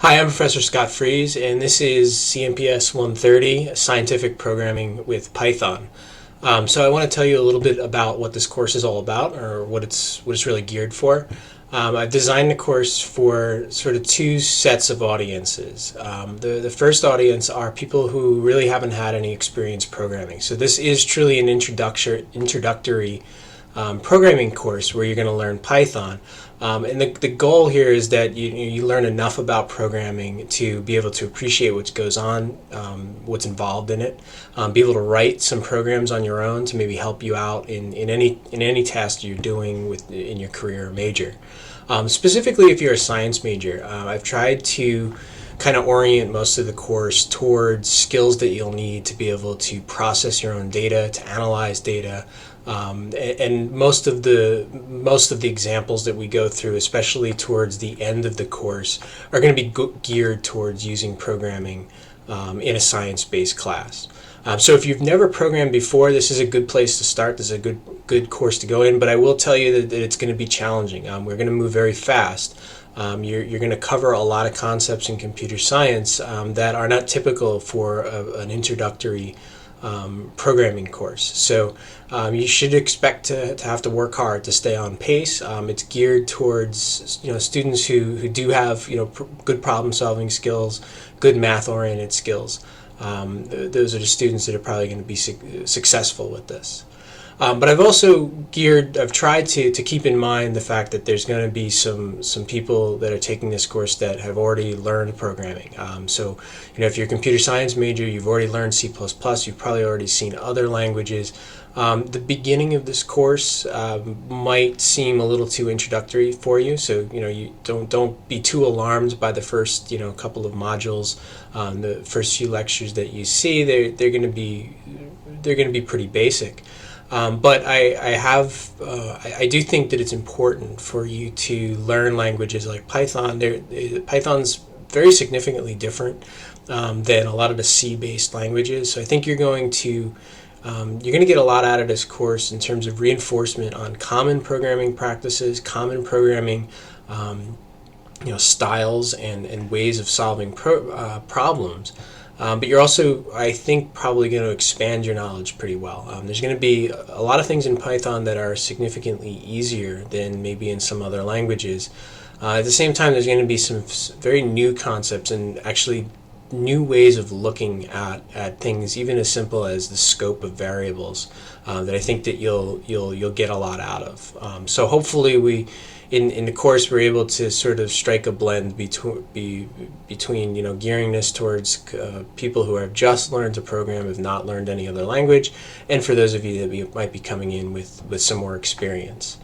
Hi, I'm Professor Scott Fries, and this is CMPS 130, Scientific Programming with Python. So I want to tell you a little bit about what this course is all about, or what it's really geared for. I've designed the course for sort of two sets of audiences. The first audience are people who really haven't had any experience programming. So this is truly an introductory programming course where you're going to learn Python. And the goal here is that you learn enough about programming to be able to appreciate what goes on, what's involved in it, be able to write some programs on your own to maybe help you out in any task you're doing in your career or major. Specifically, if you're a science major, I've tried to kind of orient most of the course towards skills that you'll need to be able to process your own data, to analyze data, and most of the examples that we go through, especially towards the end of the course, are going to be geared towards using programming in a science-based class. So if you've never programmed before, this is a good place to start. This is a good course to go in, but I will tell you that it's going to be challenging. We're going to move very fast. You're going to cover a lot of concepts in computer science that are not typical for an introductory programming course. So you should expect to have to work hard to stay on pace. It's geared towards students who do have good problem solving skills, good math oriented skills. Those are the students that are probably going to be successful with this. But I've tried to keep in mind the fact that there's going to be some people that are taking this course that have already learned programming. So, if you're a computer science major, you've already learned C++, you've probably already seen other languages. The beginning of this course might seem a little too introductory for you, so you don't be too alarmed by the first couple of modules. The first few lectures that you see, they're going to be pretty basic. But I do think that it's important for you to learn languages like Python. Python's very significantly different than a lot of the C-based languages. So I think you're going to get a lot out of this course in terms of reinforcement on common programming practices, common programming styles and ways of solving problems. But you're also, I think, probably going to expand your knowledge pretty well. There's going to be a lot of things in Python that are significantly easier than maybe in some other languages. At the same time, there's going to be some very new concepts and actually new ways of looking at things, even as simple as the scope of variables, that I think that you'll get a lot out of. So hopefully in the course we're able to sort of strike a blend between gearing this towards people who have just learned to program, have not learned any other language, and for those of you that might be coming in with some more experience.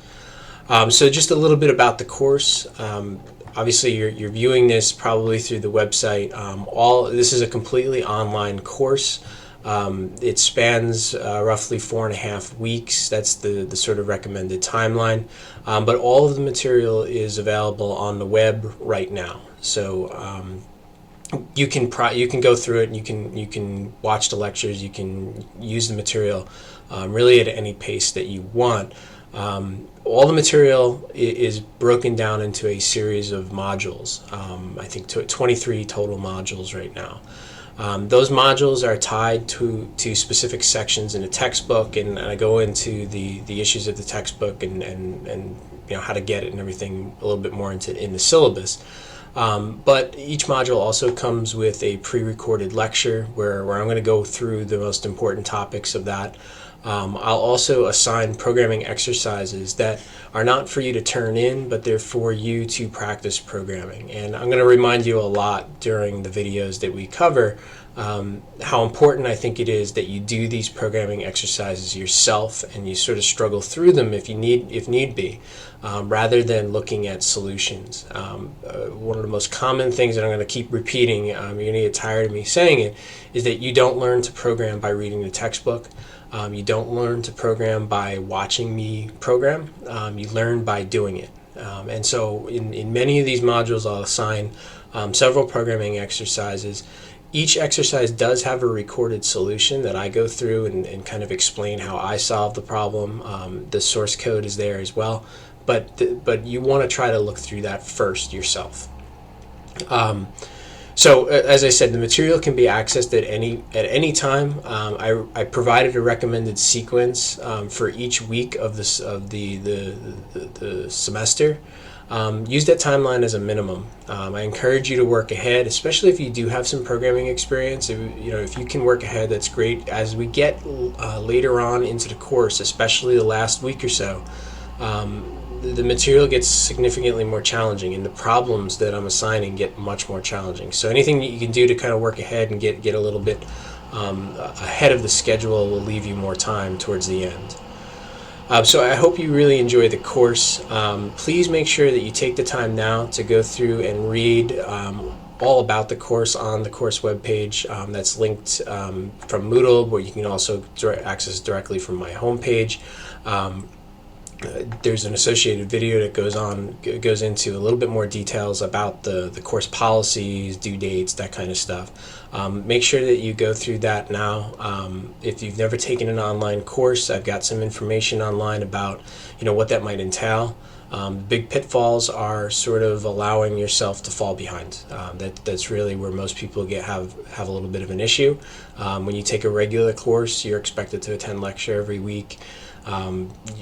So just a little bit about the course. Obviously, you're viewing this probably through the website. This is a completely online course. It spans roughly 4.5 weeks. That's the sort of recommended timeline. But all of the material is available on the web right now. So you can go through it, and you can watch the lectures. You can use the material really at any pace that you want. All the material is broken down into a series of modules. I think 23 total modules right now. Those modules are tied to specific sections in the textbook, and I go into the issues of the textbook and how to get it and everything a little bit more in the syllabus. But each module also comes with a pre-recorded lecture where I'm going to go through the most important topics of that. I'll also assign programming exercises that are not for you to turn in, but they're for you to practice programming. And I'm going to remind you a lot during the videos that we cover how important I think it is that you do these programming exercises yourself and you sort of struggle through them if need be, rather than looking at solutions. One of the most common things that I'm going to keep repeating, you're going to get tired of me saying it, is that you don't learn to program by reading the textbook. You don't learn to program by watching me program. You learn by doing it. And so in many of these modules, I'll assign several programming exercises. Each exercise does have a recorded solution that I go through and kind of explain how I solve the problem. The source code is there as well. But you want to try to look through that first yourself. So as I said, the material can be accessed at any time. I provided a recommended sequence for each week of this of the semester. Use that timeline as a minimum. I encourage you to work ahead, especially if you do have some programming experience. If you can work ahead, that's great. As we get later on into the course, especially the last week or so, the material gets significantly more challenging, and the problems that I'm assigning get much more challenging. So anything that you can do to kind of work ahead and get a little bit ahead of the schedule will leave you more time towards the end. So I hope you really enjoy the course. Please make sure that you take the time now to go through and read all about the course on the course webpage. That's linked from Moodle, where you can also access directly from my homepage. There's an associated video that goes into a little bit more details about the course policies, due dates, that kind of stuff. Make sure that you go through that now. If you've never taken an online course, I've got some information online about what that might entail. Big pitfalls are sort of allowing yourself to fall behind. That's really where most people have a little bit of an issue. When you take a regular course, you're expected to attend lecture every week.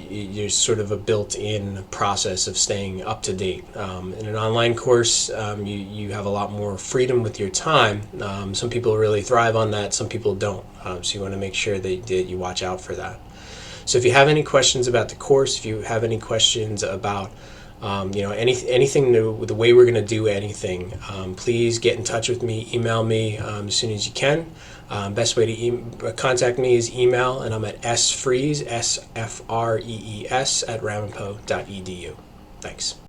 There's sort of a built-in process of staying up to date. In an online course, you have a lot more freedom with your time. Some people really thrive on that, some people don't. So you want to make sure that you watch out for that. So if you have any questions about the course, if you have any questions about anything new, the way we're going to do anything, please get in touch with me, email me as soon as you can. Best way to contact me is email, and I'm at sfrees, sfrees, @ramapo.edu. Thanks.